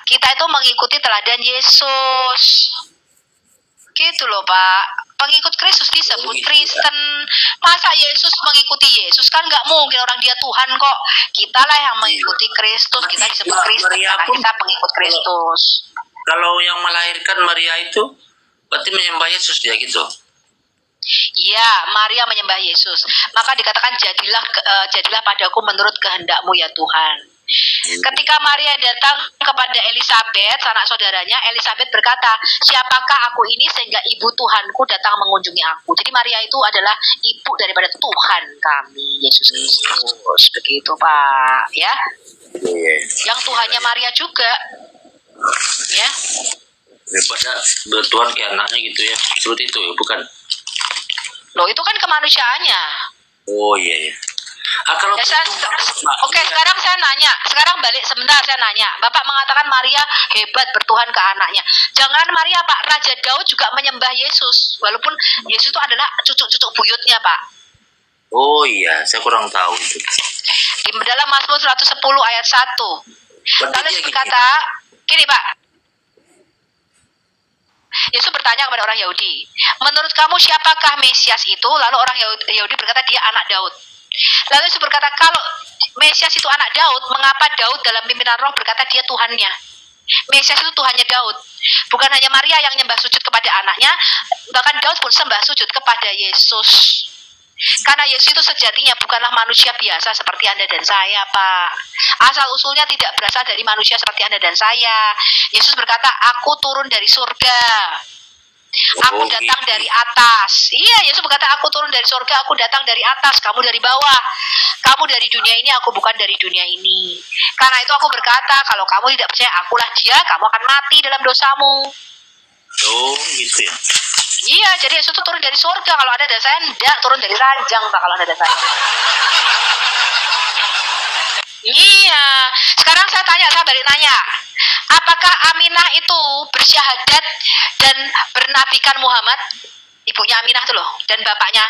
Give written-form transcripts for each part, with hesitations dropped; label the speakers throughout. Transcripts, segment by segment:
Speaker 1: Kita itu mengikuti teladan Yesus. Gitu loh Pak. Pengikut Kristus disebut Kristen. Masa Yesus mengikuti Yesus? Kan nggak mungkin, orang dia Tuhan kok. Kita lah yang mengikuti Kristus. Kita disebut Kristen karena kita pengikut Kristus.
Speaker 2: Kalau yang melahirkan Maria itu berarti menyembah Yesus dia gitu.
Speaker 1: Iya, Maria menyembah Yesus. Maka dikatakan jadilah padaku menurut kehendakmu ya Tuhan. Ketika Maria datang kepada Elisabet, sanak saudaranya, Elisabet berkata, siapakah aku ini sehingga ibu Tuhanku datang mengunjungi aku. Jadi Maria itu adalah ibu daripada Tuhan kami, Yesus Kristus. Begitu Pak, ya. Yang Tuhannya Maria juga, ya.
Speaker 2: Daripada bertuhan ke anaknya gitu ya, seperti itu ya, bukan?
Speaker 1: Loh, itu kan kemanusiaannya.
Speaker 2: Oh iya. Kalau
Speaker 1: ya, sekarang saya nanya, sekarang balik sebentar, saya nanya. Bapak mengatakan Maria hebat bertuhan ke anaknya. Jangan Maria Pak, Raja Daud juga menyembah Yesus, walaupun Yesus itu adalah cucu-cucu buyutnya Pak.
Speaker 2: Oh iya, saya kurang tahu itu.
Speaker 1: Di dalam Mazmur 110 ayat 1. Lalu Yesus berkata, gini Pak. Yesus bertanya kepada orang Yahudi, menurut kamu siapakah Mesias itu? Lalu orang Yahudi berkata dia anak Daud. Lalu Yesus berkata, kalau Mesias itu anak Daud, mengapa Daud dalam pimpinan roh berkata dia Tuhannya? Mesias itu Tuhannya Daud. Bukan hanya Maria yang nyembah sujud kepada anaknya, bahkan Daud pun sembah sujud kepada Yesus. Karena Yesus itu sejatinya bukanlah manusia biasa seperti Anda dan saya, Pak. Asal-usulnya tidak berasal dari manusia seperti Anda dan saya. Yesus berkata, aku turun dari surga. Aku datang dari atas. Iya, Yesus berkata, aku turun dari surga, aku datang dari atas, kamu dari bawah. Kamu dari dunia ini, aku bukan dari dunia ini. Karena itu aku berkata, kalau kamu tidak percaya akulah dia, kamu akan mati dalam dosamu.
Speaker 2: Oh, gitu ya.
Speaker 1: Iya, jadi Yesus itu turun dari surga. Kalau Anda dan saya tidak turun dari ranjang, Pak, kalau Anda dan saya. Iya. Sekarang saya balik nanya. Apakah Aminah itu bersyahadat dan bernabikan Muhammad? Ibunya Aminah itu loh, dan bapaknya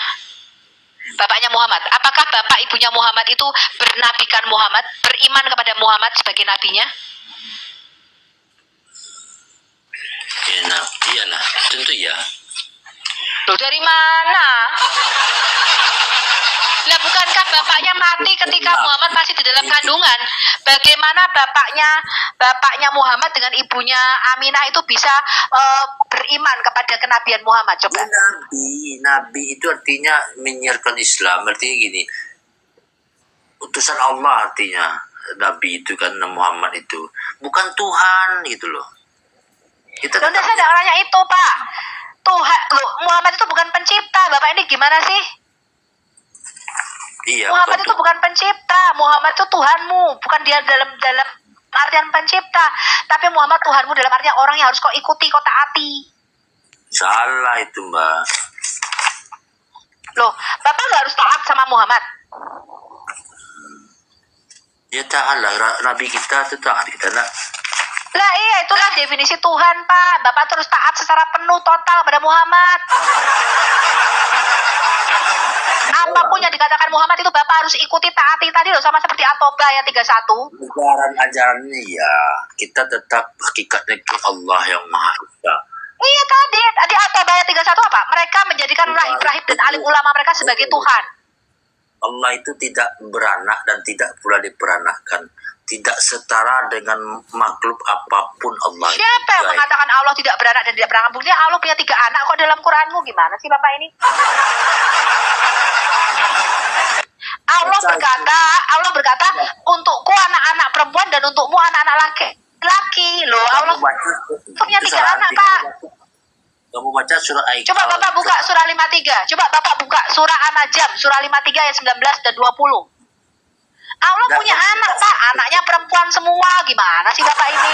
Speaker 1: Muhammad. Apakah bapak ibunya Muhammad itu bernabikan Muhammad, beriman kepada Muhammad sebagai nabinya?
Speaker 2: Iya lah, tentu ya.
Speaker 1: Loh, dari mana? Lah, bukankah bapaknya mati ketika Muhammad masih di dalam kandungan? Bagaimana bapaknya Muhammad dengan ibunya Aminah itu bisa beriman kepada kenabian Muhammad? Coba.
Speaker 2: Nabi itu artinya menyiarkan Islam. Artinya gini, utusan Allah artinya. Nabi itu kan Muhammad itu bukan Tuhan gitu loh.
Speaker 1: Kita saya orangnya itu Pak. Tuhan, loh, Muhammad itu bukan pencipta. Bapak ini gimana sih?
Speaker 2: Iya,
Speaker 1: Muhammad itu bukan pencipta. Muhammad itu Tuhanmu, bukan dia dalam artian pencipta. Tapi Muhammad Tuhanmu dalam artian orang yang harus kau ikuti, kau taati.
Speaker 2: Salah itu Mbak.
Speaker 1: Loh, Bapak nggak harus taat sama Muhammad?
Speaker 2: Ya taat lah, Nabi kita itu taat kita nak.
Speaker 1: Lah iya, itulah definisi Tuhan Pak. Bapak terus taat secara penuh total pada Muhammad. Apapun yang dikatakan Muhammad itu Bapak harus ikuti, taati tadi loh, sama seperti At-Taubah ayat 31.
Speaker 2: Ajaran-ajarannya ya, kita tetap hakikatnya ke Allah yang Maha Esa.
Speaker 1: Iya tadi At-Taubah ayat 31 apa? Mereka menjadikan rahib-rahib dan alim ulama mereka sebagai Tuhan.
Speaker 2: Allah itu tidak beranak dan tidak pula diperanakkan. Tidak setara dengan makhluk apapun Allah.
Speaker 1: Siapa yang mengatakan Allah tidak beranak dan tidak beranak? Buktinya Allah punya 3 anak kok dalam Quranmu. Gimana sih Bapak ini? Allah berkata, untukku anak-anak perempuan dan untukmu anak-anak laki. Loh, Allah punya 3 anak Pak.
Speaker 2: Kamu baca surah Aisyah.
Speaker 1: Coba Bapak buka surah 53. Coba Bapak buka surah An-Najm, surah 53 ayat 19 dan 20. Allah punya anak Pak, anaknya perempuan semua. Gimana sih Bapak ini?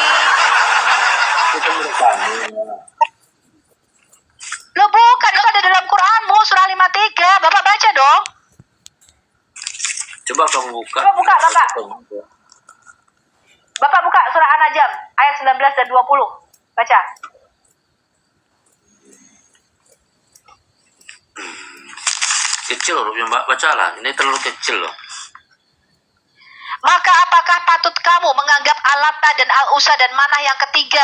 Speaker 1: Loh bukan, itu ada dalam Quranmu, surah 53. Bapak baca dong.
Speaker 2: Coba kamu buka.
Speaker 1: Coba buka Bapak. Bapak buka surah An-Najm ayat 19 dan 20. Baca.
Speaker 2: Kecil loh Mbak, bacalah. Ini terlalu kecil loh.
Speaker 1: Maka apakah patut kamu menganggap Alata dan Al-Uzza dan Manah yang ketiga